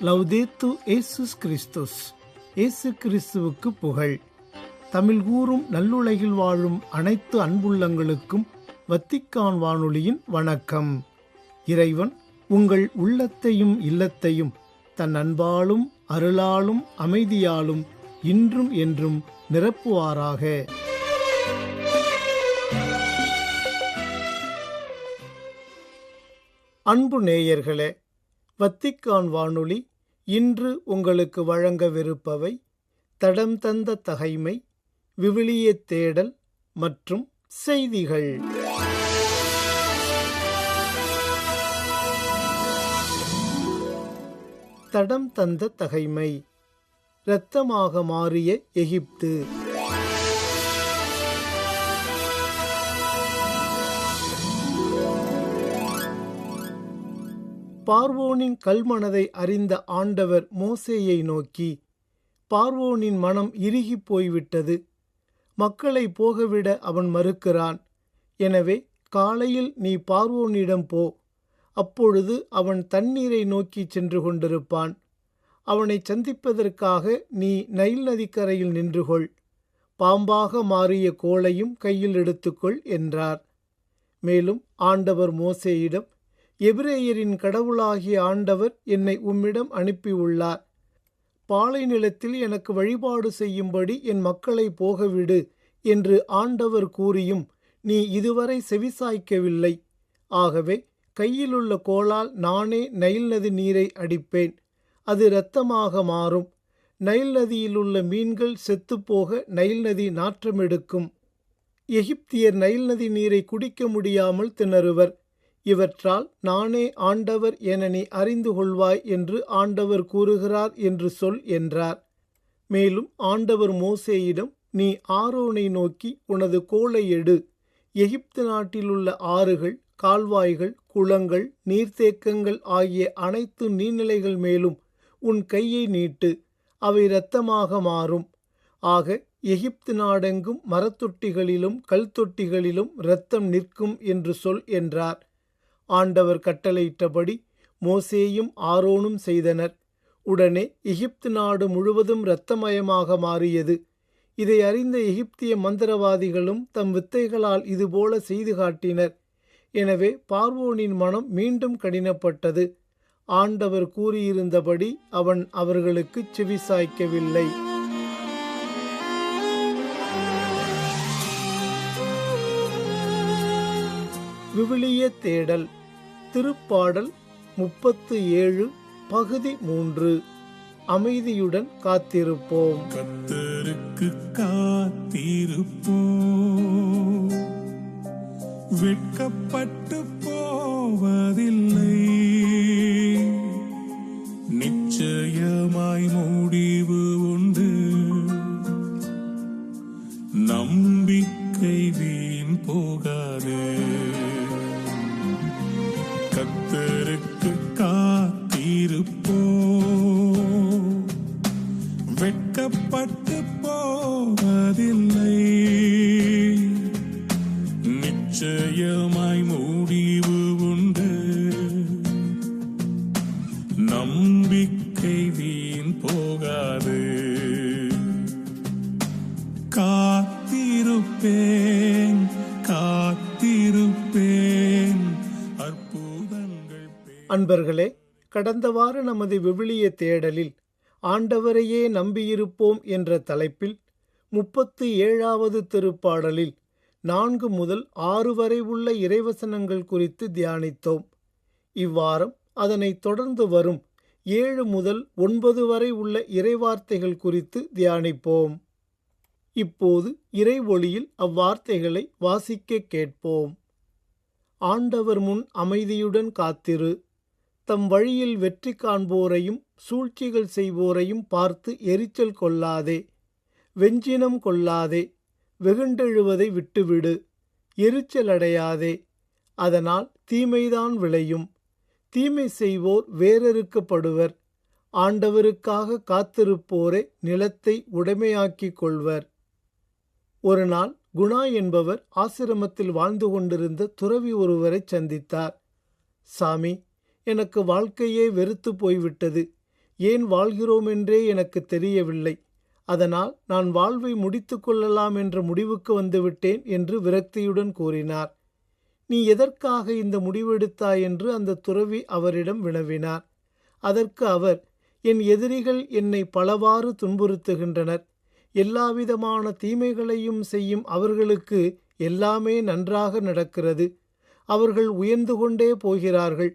லவ்தேத்து இயேசுஸ் கிறிஸ்துஸ். இயேசு கிறிஸ்துவுக்கு புகழ். தமிழ் கூறும் நல்லுலகில் வாழும் அனைத்து அன்புள்ளங்களுக்கும் வத்திக்கான் வானொலியின் வணக்கம். இறைவன் உங்கள் உள்ளத்தையும் இல்லத்தையும் தன் அன்பாலும் அருளாலும் அமைதியாலும் இன்றும் என்றும் நிரப்புவாராக. அன்பு நேயர்களே, வத்திக்கான் வானொலி இன்று உங்களுக்கு வழங்கவிருப்பவை தடம் தந்த தகைமை, விவிலிய தேடல் மற்றும் செய்திகள். தடம் தந்த தகைமை. இரத்தமாக மாறிய எகிப்து. பார்வோனின் கல்மனதை அறிந்த ஆண்டவர் மோசேயை நோக்கி, பார்வோனின் மனம் இறுகி போய்விட்டது, மக்களை போகவிட அவன் மறுக்கிறான். எனவே காலையில் நீ பார்வோனிடம் போ, அப்பொழுது அவன் தண்ணீரை நோக்கி சென்று கொண்டிருப்பான். அவனை சந்திப்பதற்காக நீ நைல் நதிக்கரையில் நின்றுகொள், பாம்பாக மாறிய கோலையும் கையில் எடுத்துக்கொள் என்றார். மேலும் ஆண்டவர் மோசேயிடம், எபிரேயரின் கடவுளாகிய ஆண்டவர் என்னை உம்மிடம் அனுப்பியுள்ளார். பாலை நிலத்தில் எனக்கு வழிபாடு செய்யும்படி என் மக்களை போகவிடு என்று ஆண்டவர் கூறியும் நீ இதுவரை செவிசாய்க்கவில்லை. ஆகவே கையிலுள்ள கோலால் நானே நைல் நதி நீரை அடிப்பேன், அது இரத்தமாக மாறும். நைல் நதியிலுள்ள மீன்கள் செத்துப்போக நைல் நதி நாற்றமெடுக்கும். எகிப்தியர் நைல் நதி நீரை குடிக்க முடியாமல் திணறுவர். இவற்றால் நானே ஆண்டவர் என நீ அறிந்து கொள்வாய் என்று ஆண்டவர் கூறுகிறார் என்று சொல் என்றார். மேலும் ஆண்டவர் மோசேயிடம், நீ ஆரோனை நோக்கி உனது கோலை எடு, எகிப்து நாட்டிலுள்ள ஆறுகள், கால்வாய்கள், குளங்கள், நீர்த்தேக்கங்கள் ஆகிய அனைத்து நீர்நிலைகள் மேலும் உன் கையை நீட்டு, அவை இரத்தமாக மாறும். ஆக எகிப்து நாடெங்கும் மரத்தொட்டிகளிலும் கல் தொட்டிகளிலும் இரத்தம் நிற்கும் என்று சொல் என்றார். ஆண்டவர் கட்டளையிட்டபடி மோசேயும் ஆரோனும் செய்தனர். உடனே எகிப்து நாடு முழுவதும் இரத்தமயமாக மாறியது. இதை அறிந்த எகிப்திய மந்திரவாதிகளும் தம் வித்தைகளால் இதுபோல செய்து காட்டினர். எனவே பார்வோனின் மனம் மீண்டும் கடினப்பட்டது. ஆண்டவர் கூறியிருந்தபடி அவன் அவர்களுக்கு செவிசாய்க்கவில்லை. விவிலிய தேடல். திருப்பாடல் 37 பகுதி 3. அமைதியுடன் காத்திருப்போம். கர்த்தருக்கு காத்திருப்போம், வெட்கப்பட்டு போவதில்லை, நிச்சயமாய் முடிவு உண்டு, நம்பிக்கை வீண் போகாது. கர்த்தருக்கு காத்திருப்போம், வெட்கப்பட்டு போவதில்லை, நிச்சயமாய் முடிவு உண்டு, நம்பிக்கை வீண் போகாது. காத்திருப்பேன், காத்திருப்பேன். அன்பர்களே, கடந்த வார நமது விவிலிய தேடலில் ஆண்டவரையே நம்பியிருப்போம் என்ற தலைப்பில் 37வது திருப்பாடலில் 4 முதல் 6 வரை உள்ள இறைவசனங்கள் குறித்து தியானித்தோம். இவ்வாரம் அதனை தொடர்ந்து வரும் 7 முதல் 9 வரை உள்ள இறைவார்த்தைகள் குறித்து தியானிப்போம். இப்போது இறை ஒளியில் அவ்வார்த்தைகளை வாசிக்க கேட்போம். ஆண்டவர் முன் அமைதியுடன் காத்திரு, தம் வழியில் வெற்றி காண்போரையும் சூழ்ச்சிகள் செய்வோரையும் பார்த்து எரிச்சல் கொள்ளாதே, வெஞ்சினம் கொள்ளாதே, வெகுண்டெழுவதை விட்டுவிடு, எரிச்சலடையாதே, அதனால் தீமைதான் விளையும். தீமை செய்வோர் வேரறுக்கப்படுவர், ஆண்டவருக்காக காத்திருப்போரே நிலத்தை உடைமையாக்கிக் கொள்வர். ஒரு நாள் குணா என்பவர் ஆசிரமத்தில் வாழ்ந்து கொண்டிருந்த துறவி ஒருவரை சந்தித்தார். சாமி, எனக்கு வாழ்க்கையே வெறுத்து போய்விட்டது. ஏன் வாழ்கிறோம் என்றே எனக்கு தெரியவில்லை. அதனால் நான் வாழ்வை முடித்து கொள்ளலாம் என்ற முடிவுக்கு வந்துவிட்டேன் என்று விரக்தியுடன் கூறினார். நீ எதற்காக இந்த முடிவெடுத்தாய் என்று அந்த துறவி அவரிடம் வினவினார். அதற்கு அவர், என் எதிரிகள் என்னை பலவாறு துன்புறுத்துகின்றனர். எல்லாவிதமான தீமைகளையும் செய்யும் அவர்களுக்கு எல்லாமே நன்றாக நடக்கிறது. அவர்கள் உயர்ந்து கொண்டே போகிறார்கள்.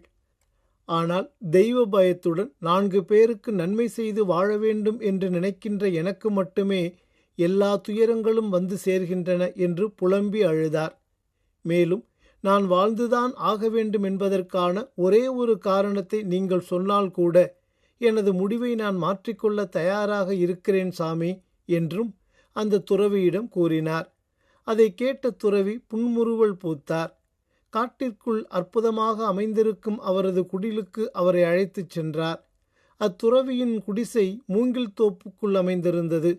ஆனால் தெய்வ பயத்துடன் 4 பேருக்கு நன்மை செய்து வாழ வேண்டும் என்று நினைக்கின்ற எனக்கு மட்டுமே எல்லா துயரங்களும் வந்து சேர்கின்றன என்று புலம்பி அழுதார். மேலும், நான் வாழ்ந்துதான் ஆக வேண்டும் என்பதற்கான ஒரே ஒரு காரணத்தை நீங்கள் சொன்னால் கூட எனது முடிவை நான் மாற்றிக்கொள்ள தயாராக இருக்கிறேன் சாமி என்றும் அந்த துறவியிடம் கூறினார். அதை கேட்ட துறவி புன்முறுவல் பூத்தார். காட்டிற்குள் அற்புதமாக அமைந்திருக்கும் அவரது குடிலுக்கு அவரை அழைத்துச் சென்றார். அத்துறவியின் குடிசை மூங்கில் தோப்புக்குள் அமைந்திருந்தது.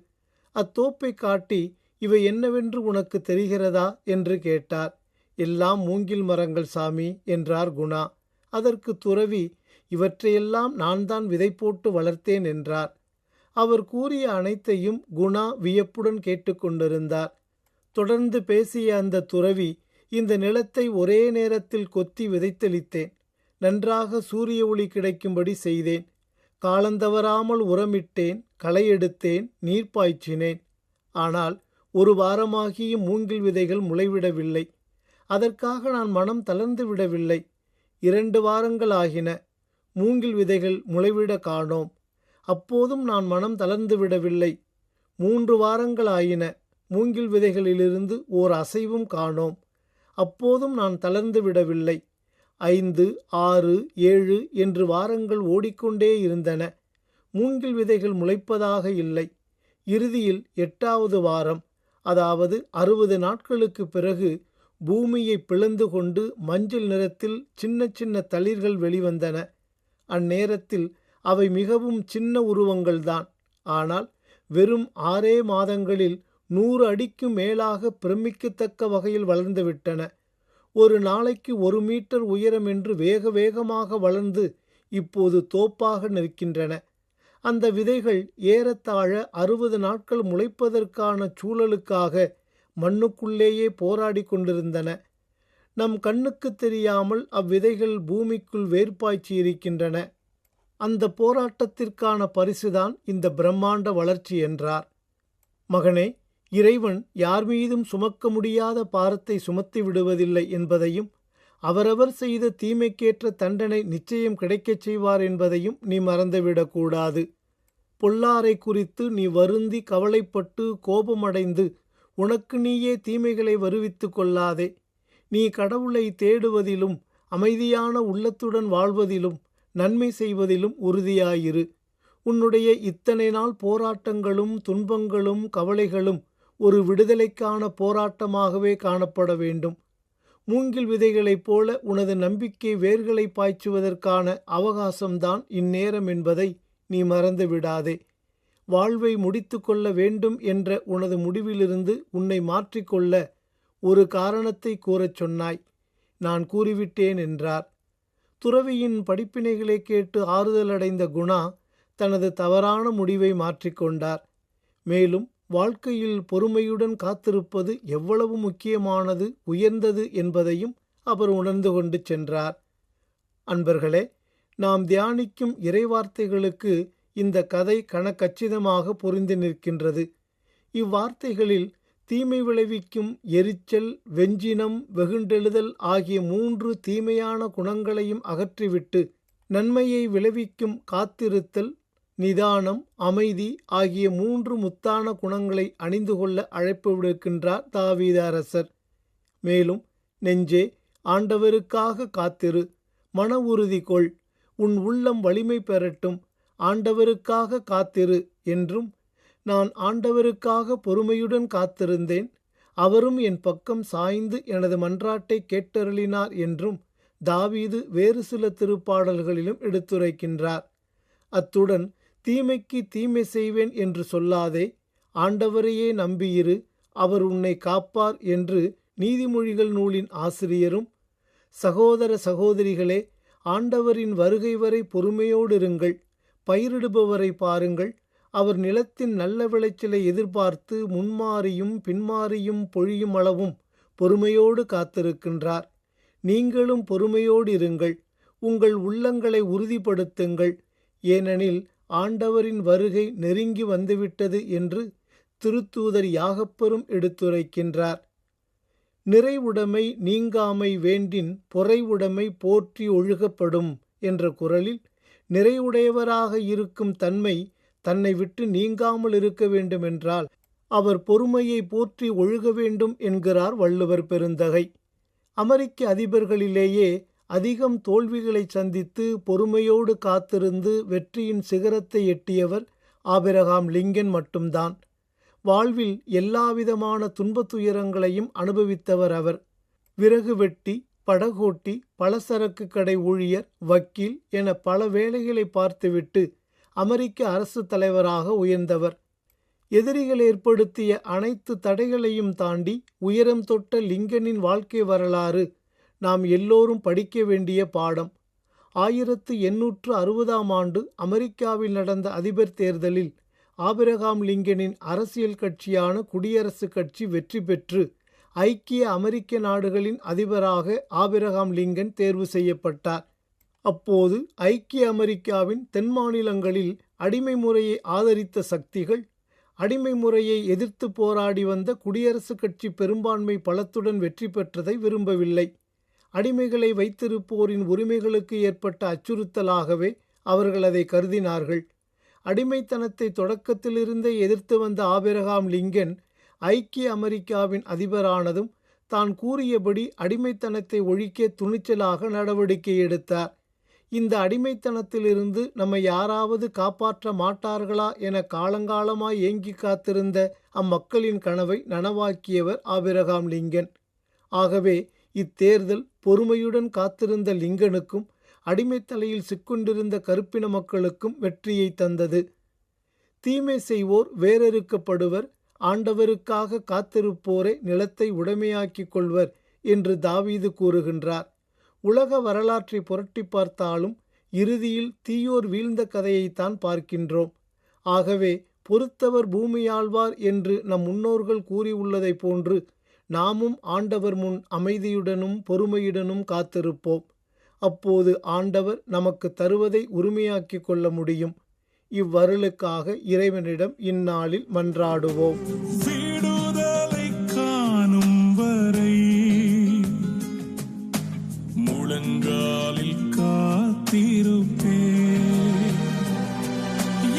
அத்தோப்பை காட்டி, இவை என்னவென்று உனக்கு தெரிகிறதா என்று கேட்டார். எல்லாம் மூங்கில் மரங்கள் சாமி என்றார் குணா. அதற்கு துறவி, இவற்றையெல்லாம் நான் தான் விதை போட்டு வளர்த்தேன் என்றார். அவர் கூறிய அனைத்தையும் குணா வியப்புடன் கேட்டுக்கொண்டிருந்தார். தொடர்ந்து பேசிய அந்த துறவி, இந்த நிலத்தை ஒரே நேரத்தில் கொத்தி விதைத்தளித்தேன். நன்றாக சூரிய ஒளி கிடைக்கும்படி செய்தேன். காலந்தவறாமல் உரமிட்டேன், களை எடுத்தேன், நீர் பாய்ச்சினேன். ஆனால் 1 வாரமாகியும் மூங்கில் விதைகள் முளைவிடவில்லை. அதற்காக நான் மனம் தளர்ந்து விடவில்லை. 2 வாரங்கள் ஆகின. மூங்கில் விதைகள் முளைவிட காணோம். அப்போதும் நான் மனம் தளர்ந்து விடவில்லை. 3 வாரங்கள் ஆயின. மூங்கில் விதைகளிலிருந்து ஓர் அசைவும் காணோம். அப்போதும் நான் தளர்ந்து விடவில்லை. 5, 6, 7 என்று வாரங்கள் ஓடிக்கொண்டே இருந்தன. மூங்கில் விதைகள் முளைப்பதாக இல்லை. இறுதியில் 8வது வாரம், அதாவது 60 நாட்களுக்கு பிறகு பூமியை பிளந்து கொண்டு மஞ்சள் நிறத்தில் சின்ன சின்ன தளிர்கள் வெளிவந்தன. அந்நேரத்தில் அவை மிகவும் சின்ன உருவங்கள்தான். ஆனால் வெறும் 6 மாதங்களில் 100 அடிக்கும் மேலாக பிரமிக்கத்தக்க வகையில் வளர்ந்துவிட்டன. ஒரு நாளைக்கு 1 மீட்டர் உயரம் என்று வேக வேகமாக வளர்ந்து இப்போது தோப்பாக நிற்கின்றன. அந்த விதைகள் ஏறத்தாழ 60 நாட்கள் முளைப்பதற்கான சூழலுக்காக மண்ணுக்குள்ளேயே போராடி கொண்டிருந்தன. நம் கண்ணுக்கு தெரியாமல் அவ்விதைகள் பூமிக்குள் வேர்பாய்ச்சி இருக்கின்றன. அந்த போராட்டத்திற்கான பரிசுதான் இந்த பிரம்மாண்ட வளர்ச்சி என்றார். மகனே, இறைவன் யார் மீதும் சுமக்க முடியாத பாரத்தை சுமத்தி விடுவதில்லை என்பதையும், அவரவர் செய்த தீமைக்கேற்ற தண்டனை நிச்சயம் கிடைக்கச் செய்வார் என்பதையும் நீ மறந்துவிடக்கூடாது. பொல்லாரை குறித்து நீ வருந்தி கவலைப்பட்டு கோபமடைந்து உனக்கு நீயே தீமைகளை வருவித்து கொள்ளாதே. நீ கடவுளை தேடுவதிலும் அமைதியான உள்ளத்துடன் வாழ்வதிலும் நன்மை செய்வதிலும் உறுதியாயிரு. உன்னுடைய இத்தனை நாள் போராட்டங்களும் துன்பங்களும் கவலைகளும் ஒரு விடுதலைக்கான போராட்டமாகவே காணப்பட வேண்டும். மூங்கில் விதைகளைப் போல உனது நம்பிக்கை வேர்களை பாய்ச்சுவதற்கான அவகாசம்தான் இந்நேரம் என்பதை நீ மறந்து விடாதே. வாழ்வை முடித்து கொள்ள வேண்டும் என்ற உனது முடிவிலிருந்து உன்னை மாற்றிக்கொள்ள ஒரு காரணத்தை கூறச் சொன்னாய். நான் கூறிவிட்டேன் என்றார். துறவியின் படிப்பினைகளை கேட்டு ஆறுதலடைந்த குணா தனது தவறான முடிவை மாற்றிக்கொண்டார். மேலும் வாழ்க்கையில் பொறுமையுடன் காத்திருப்பது எவ்வளவு முக்கியமானது, உயர்ந்தது என்பதையும் அவர் உணர்ந்து கொண்டு சென்றார். அன்பர்களே, நாம் தியானிக்கும் இறைவார்த்தைகளுக்கு இந்த கதை கனகச்சிதமாக பொருந்தி நிற்கின்றது. இவ்வார்த்தைகளில் தீமை விளைவிக்கும் எரிச்சல், வெஞ்சினம், வெகுண்டெழுதல் ஆகிய 3 தீமையான குணங்களையும் அகற்றிவிட்டு நன்மையை விளைவிக்கும் காத்திருத்தல், நிதானம், அமைதி ஆகிய 3 முத்தான குணங்களை அணிந்து கொள்ள அழைப்பு விடுக்கின்றார் தாவீது அரசர். மேலும், நெஞ்சே, ஆண்டவருக்காக காத்திரு, மன உறுதி கொள், உன் உள்ளம் வலிமை பெறட்டும், ஆண்டவருக்காக காத்திரு என்றும், நான் ஆண்டவருக்காக பொறுமையுடன் காத்திருந்தேன், அவரும் என் பக்கம் சாய்ந்து எனது மன்றாட்டை கேட்டருளினார் என்றும் தாவீது வேறு சில திருப்பாடல்களிலும் எடுத்துரைக்கின்றார். அத்துடன் தீமைக்கு தீமை செய்வேன் என்று சொல்லாதே, ஆண்டவரையே நம்பியிரு, அவர் உன்னை காப்பார் என்று நீதிமொழிகள் நூலின் ஆசிரியரும், சகோதர சகோதரிகளே, ஆண்டவரின் வருகை வரை பொறுமையோடு இருங்கள், பயிரிடுபவரை பாருங்கள். அவர் நிலத்தின் நல்ல விளைச்சலை எதிர்பார்த்து முன்மாறியும் பின்மாறியும் பொழியும் அளவும் பொறுமையோடு காத்திருக்கின்றார். நீங்களும் பொறுமையோடு இருங்கள். உங்கள் உள்ளங்களை உறுதிப்படுத்துங்கள். ஏனெனில் ஆண்டவரின் வருகை நெருங்கி வந்துவிட்டது என்று திருத்தூதர் யாகப்பெரும் எடுத்துரைக்கின்றார். நிறைவுடைமை நீங்காமை வேண்டின் பொறைவுடைமை போற்றி ஒழுகப்படும் என்ற குறளில் நிறைவுடையவராக இருக்கும் தன்மை தன்னை விட்டு நீங்காமல் இருக்க வேண்டுமென்றால் அவர் பொறுமையை போற்றி ஒழுக வேண்டும் என்கிறார் வள்ளுவர் பெருந்தகை. அமெரிக்க அதிபர்களிலேயே அதிகம் தோல்விகளை சந்தித்து பொறுமையோடு காத்திருந்து வெற்றியின் சிகரத்தை எட்டியவர் ஆபிரகாம் லிங்கன் மட்டும்தான். வாழ்வில் எல்லாவிதமான துன்பத் துயரங்களையும் அனுபவித்தவர் அவர். விறகு வெட்டி, படகோட்டி, பலசரக்கு கடை ஊழியர், வக்கீல் என பல வேலைகளை பார்த்துவிட்டு அமெரிக்க அரசு தலைவராக உயர்ந்தவர். எதிரிகள் ஏற்படுத்திய அனைத்து தடைகளையும் தாண்டி உயரம் தொட்ட லிங்கனின் வாழ்க்கை வரலாறு நாம் எல்லோரும் படிக்க வேண்டிய பாடம். 1860ஆம் ஆண்டு அமெரிக்காவில் நடந்த அதிபர் தேர்தலில் ஆபிரகாம் லிங்கனின் அரசியல் கட்சியான குடியரசுக் கட்சி வெற்றி பெற்று ஐக்கிய அமெரிக்க நாடுகளின் அதிபராக ஆபிரகாம் லிங்கன் தேர்வு செய்யப்பட்டார். அப்போது ஐக்கிய அமெரிக்காவின் தென் மாநிலங்களில் அடிமை முறையை ஆதரித்த சக்திகள் அடிமை முறையை எதிர்த்து போராடி வந்த குடியரசுக் கட்சி பெரும்பான்மை பலத்துடன் வெற்றி பெற்றதை விரும்பவில்லை. அடிமைகளை வைத்திருப்போரின் உரிமைகளுக்கு ஏற்பட்ட அச்சுறுத்தலாகவே அவர்கள் அதை கருதினார்கள். அடிமைத்தனத்தை தொடக்கத்திலிருந்தே எதிர்த்து வந்த ஆபிரகாம் லிங்கன் ஐக்கிய அமெரிக்காவின் அதிபரானதும் தான் கூறியபடி அடிமைத்தனத்தை ஒழிக்க துணிச்சலாக நடவடிக்கை எடுத்தார். இந்த அடிமைத்தனத்திலிருந்து நம்மை யாராவது காப்பாற்ற மாட்டார்களா என காலங்காலமாய் ஏங்கி காத்திருந்த அம்மக்களின் கனவை நனவாக்கியவர் ஆபிரகாம் லிங்கன். ஆகவே இத்தேர்தல் பொறுமையுடன் காத்திருந்த லிங்கனுக்கும் அடிமைத்தலையில் சிக்கொண்டிருந்த கருப்பின மக்களுக்கும் வெற்றியை தந்தது. தீமை செய்வோர் வேறறுக்கப்படுவர், ஆண்டவருக்காக காத்திருப்போரே நிலத்தை உடைமையாக்கிக் கொள்வர் என்று தாவீது கூறுகின்றார். உலக வரலாற்றை புரட்டி பார்த்தாலும் இறுதியில் தீயோர் வீழ்ந்த கதையைத்தான் பார்க்கின்றோம். ஆகவே பொறுத்தவர் பூமியாழ்வார் என்று நம் முன்னோர்கள் கூறியுள்ளதை போன்று நாமும் ஆண்டவர் முன் அமைதியுடனும் பொறுமையுடனும் காத்திருப்போம். அப்போது ஆண்டவர் நமக்கு தருவதை உரிமையாக்கிக் கொள்ள முடியும். இவ்வருளுக்காக இறைவனிடம் இந்நாளில் மன்றாடுவோம். விடுதலை காணும் வரை முழங்காலில் காத்திருப்பே,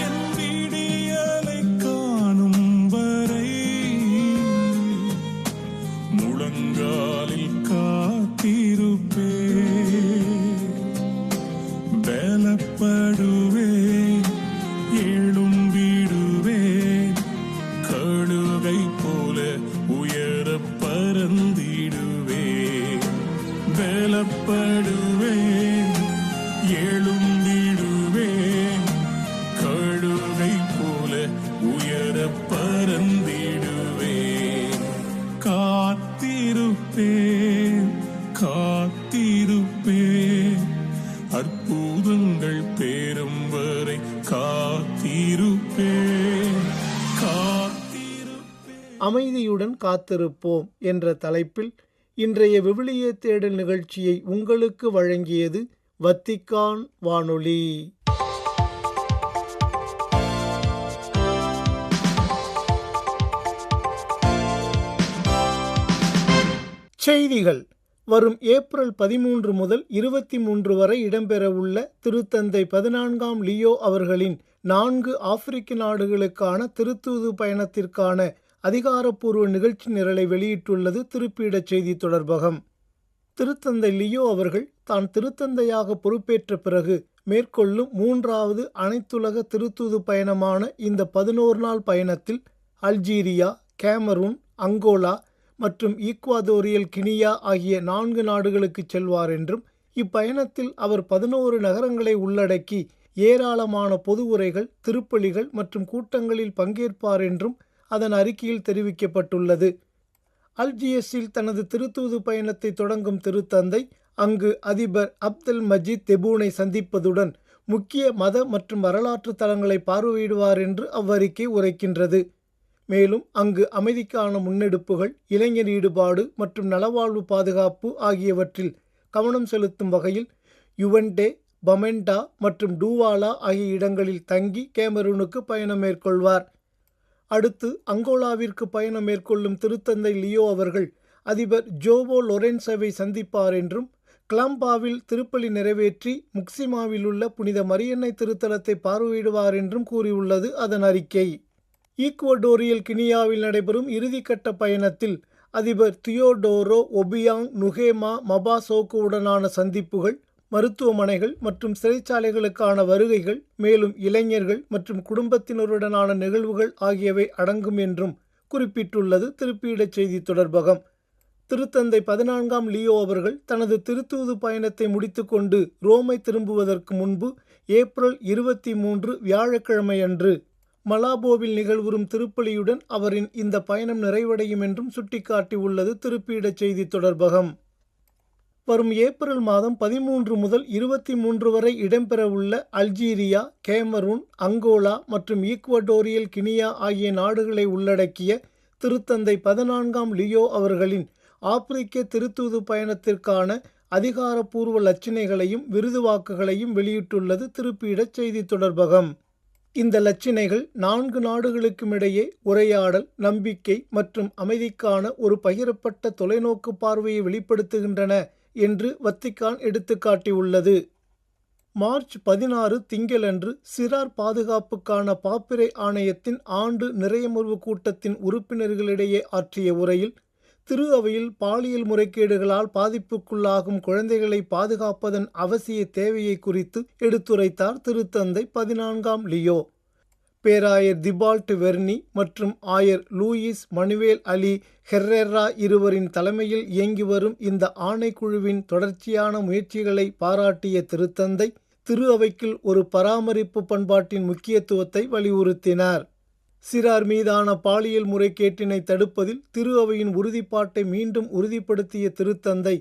என் விடியலை காணும் வரை முழங்காலில் காத்திருப்பே. பலப்படுவேன், எழும்பிடுவேன், கழுகை போல உயர பறந்திடுவேன். பலப்படுவேன், எழும்பிடுவேன், கழுகை போல உயர பறந்திடுவேன். காத்திருப்பேன், காத்திருப்பேன், அற்புதங்கள் பேரும் வரை காத்திருப்பேன், காத்திருப்பேன். அமைதியுடன் காத்திருப்போம் என்ற தலைப்பில் இன்றைய விவிலிய தேடல் நிகழ்ச்சியை உங்களுக்கு வழங்கியது வத்திக்கான் வானொலி. செய்திகள். வரும் ஏப்ரல் 13 முதல் 23 வரை இடம்பெறவுள்ள திருத்தந்தை 14ஆம் லியோ அவர்களின் 4 ஆப்பிரிக்க நாடுகளுக்கான திருத்தூது பயணத்திற்கான அதிகாரப்பூர்வ நிகழ்ச்சி நிரலை வெளியிட்டுள்ளது திருப்பீடச் செய்தி தொடர்பகம். திருத்தந்தை லியோ அவர்கள் தான் திருத்தந்தையாக பொறுப்பேற்ற பிறகு மேற்கொள்ளும் 3வது அனைத்துலக திருத்தூது பயணமான இந்த 11 நாள் பயணத்தில் அல்ஜீரியா, கேமரூன், அங்கோலா மற்றும் ஈக்வாதோரியல் கினியா ஆகிய 4 நாடுகளுக்கு செல்வார் என்றும் இப்பயணத்தில் அவர் 11 நகரங்களை உள்ளடக்கி ஏராளமான பொது உரைகள், திருப்பலிகள் மற்றும் கூட்டங்களில் பங்கேற்பார் என்றும் அதன் அறிக்கையில் தெரிவிக்கப்பட்டுள்ளது. அல்ஜியஸில் தனது திருத்தூது பயணத்தை தொடங்கும் திருத்தந்தை அங்கு அதிபர் அப்தெல் மஜீத் தெபூனை சந்திப்பதுடன் முக்கிய மத மற்றும் வரலாற்று தலங்களை பார்வையிடுவார் என்று அவ்வறிக்கை உரைக்கின்றது. மேலும் அங்கு அமைதிக்கான முன்னெடுப்புகள், இளைஞர் ஈடுபாடு மற்றும் நலவாழ்வு பாதுகாப்பு ஆகியவற்றில் கவனம் செலுத்தும் வகையில் யுவெண்டே, பமெண்டா மற்றும் டூவாலா ஆகிய இடங்களில் தங்கி கேமரூனுக்கு பயணம் மேற்கொள்வார். அடுத்து அங்கோலாவிற்கு பயணம் மேற்கொள்ளும் திருத்தந்தை லியோ அவர்கள் அதிபர் ஜோவோ லொரென்சோவை சந்திப்பார் என்றும், கிளம்பாவில் திருப்பலி நிறைவேற்றி முக்சிமாவில் உள்ள புனித மரியன்னை திருத்தலத்தை பார்வையிடுவார் என்றும் கூறியுள்ளது அதன் அறிக்கை. ஈக்குவடோரியல் கினியாவில் நடைபெறும் இறுதிக்கட்ட பயணத்தில் அதிபர் தியோடோரோ ஒபியாங் நுகேமா மபாசோக்குவுடனான சந்திப்புகள், மருத்துவமனைகள் மற்றும் சிறைச்சாலைகளுக்கான வருகைகள், மேலும் இளைஞர்கள் மற்றும் குடும்பத்தினருடனான நிகழ்வுகள் ஆகியவை அடங்கும் என்றும் குறிப்பிட்டுள்ளது திருப்பீடச் செய்தி தொடர்பகம். திருத்தந்தை 14ஆம் லியோ அவர்கள் தனது திருத்தூது பயணத்தை முடித்துக்கொண்டு ரோமை திரும்புவதற்கு முன்பு ஏப்ரல் 23 வியாழக்கிழமை அன்று மலாபோவில் நிகழ்வுறும் திருப்பலியுடன் அவரின் இந்த பயணம் நிறைவடையும் என்றும் சுட்டிக்காட்டியுள்ளது திருப்பீடச் செய்தி தொடர்பகம். வரும் ஏப்ரல் மாதம் 13 முதல் 23 வரை இடம்பெறவுள்ள அல்ஜீரியா, கேமரூன், அங்கோலா மற்றும் ஈக்குவடோரியல் கினியா ஆகிய நாடுகளை உள்ளடக்கிய திருத்தந்தை 14ஆம் லியோ அவர்களின் ஆப்பிரிக்க திருத்தூது பயணத்திற்கான அதிகாரப்பூர்வ இலச்சினைகளையும் விருதுவாக்குகளையும் வெளியிட்டுள்ளது திருப்பீடச் செய்தி தொடர்பகம். இந்த இலச்சினைகள் 4 நாடுகளுக்கும் இடையே உரையாடல், நம்பிக்கை மற்றும் அமைதிக்கான ஒரு பகிரப்பட்ட தொலைநோக்கு பார்வையை வெளிப்படுத்துகின்றன என்று வத்திக்கான் எடுத்துக்காட்டியுள்ளது. மார்ச் 16 திங்களன்று சிறார் பாதுகாப்புக்கான பாப்பிரை ஆணையத்தின் ஆண்டு நிறையமர்வு கூட்டத்தின் உறுப்பினர்களிடையே ஆற்றிய உரையில் திரு அவையில் பாலியல் முறைகேடுகளால் பாதிப்புக்குள்ளாகும் குழந்தைகளை பாதுகாப்பதன் அவசிய தேவையை குறித்து எடுத்துரைத்தார் திருத்தந்தை 14ஆம் லியோ. பேராயர் திபால்ட் வெர்னி மற்றும் ஆயர் லூயிஸ் மனுவேல் அலி ஹெர்ரேரா இருவரின் தலைமையில் இயங்கி வரும் இந்த ஆணைக்குழுவின் தொடர்ச்சியான முயற்சிகளை பாராட்டிய திருத்தந்தை திரு அவைக்குள் ஒரு பராமரிப்பு பண்பாட்டின் முக்கியத்துவத்தை வலியுறுத்தினார். சிறார் மீதான பாலியல் முறைகேட்டினை தடுப்பதில் திரு அவையின் உறுதிப்பாட்டை மீண்டும் உறுதிப்படுத்திய திருத்தந்தை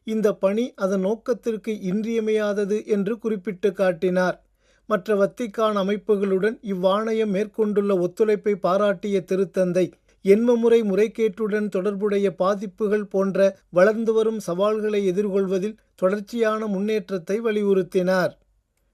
இந்த பணி அதன் நோக்கத்திற்கு இன்றியமையாதது என்று குறிப்பிட்டு காட்டினார். மற்ற வத்திக்கான் அமைப்புகளுடன் இவ்வாணையம் மேற்கொண்டுள்ள ஒத்துழைப்பை பாராட்டிய திருத்தந்தை எண்மமுறை முறைகேட்டுடன் தொடர்புடைய பாதிப்புகள் போன்ற வளர்ந்து வரும் சவால்களை எதிர்கொள்வதில் தொடர்ச்சியான முன்னேற்றத்தை வலியுறுத்தினார்.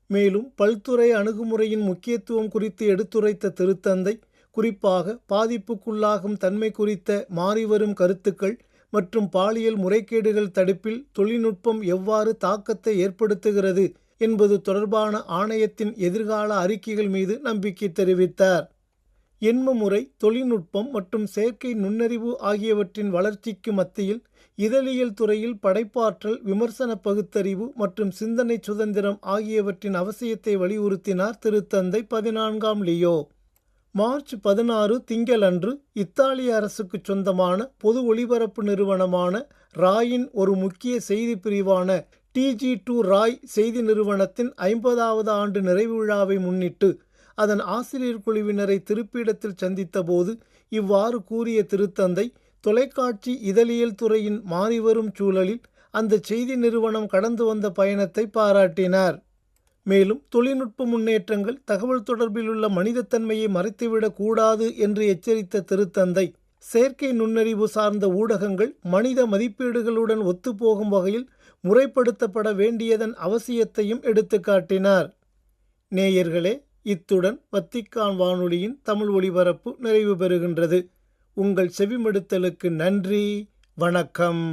மேலும் பல்துறை அணுகுமுறையின் முக்கியத்துவம் குறித்து எடுத்துரைத்த திருத்தந்தை குறிப்பாக பாதிப்புக்குள்ளாகும் தன்மை குறித்த மாறிவரும் கருத்துக்கள் மற்றும் பாலியல் முறைகேடுகள் தடுப்பில் தொழில்நுட்பம் எவ்வாறு தாக்கத்தை ஏற்படுத்துகிறது என்பது தொடர்பான ஆணையத்தின் எதிர்கால அறிக்கைகள் மீது நம்பிக்கை தெரிவித்தார். எண்ம முறை, தொழில்நுட்பம் மற்றும் செயற்கை நுண்ணறிவு ஆகியவற்றின் வளர்ச்சிக்கு மத்தியில் இதழியல் துறையில் படைப்பாற்றல், விமர்சன பகுத்தறிவு மற்றும் சிந்தனை சுதந்திரம் ஆகியவற்றின் அவசியத்தை வலியுறுத்தினார் திருத்தந்தை 14ஆம் லியோ. மார்ச் 16 திங்களன்று இத்தாலிய அரசுக்கு சொந்தமான பொது ஒளிபரப்பு நிறுவனமான ராயின் ஒரு முக்கிய செய்தி பிரிவான TG2 ராய் செய்தி நிறுவனத்தின் 50வது ஆண்டு நிறைவு விழாவை முன்னிட்டு அதன் ஆசிரியர் குழுவினரை திருப்பிடத்தில் சந்தித்த போது இவ்வாறு கூறிய திருத்தந்தை தொலைக்காட்சி இதழியல் துறையின் மாறிவரும் சூழலில் அந்த செய்தி நிறுவனம் கடந்து வந்த பயணத்தை பாராட்டினார். மேலும் தொழில்நுட்ப முன்னேற்றங்கள் தகவல் தொடர்பில் உள்ள மனிதத்தன்மையை மறைத்துவிடக் கூடாது என்று எச்சரித்த திருத்தந்தை செயற்கை நுண்ணறிவு சார்ந்த ஊடகங்கள் மனித மதிப்பீடுகளுடன் ஒத்துப்போகும் வகையில் முறைப்படுத்தப்பட வேண்டியதன் அவசியத்தையும் எடுத்துக்காட்டினார். நேயர்களே, இத்துடன் வத்திக்கான் வானொலியின் தமிழ் ஒளிபரப்பு நிறைவு பெறுகின்றது. உங்கள் செவிமடுத்தலுக்கு நன்றி. வணக்கம்.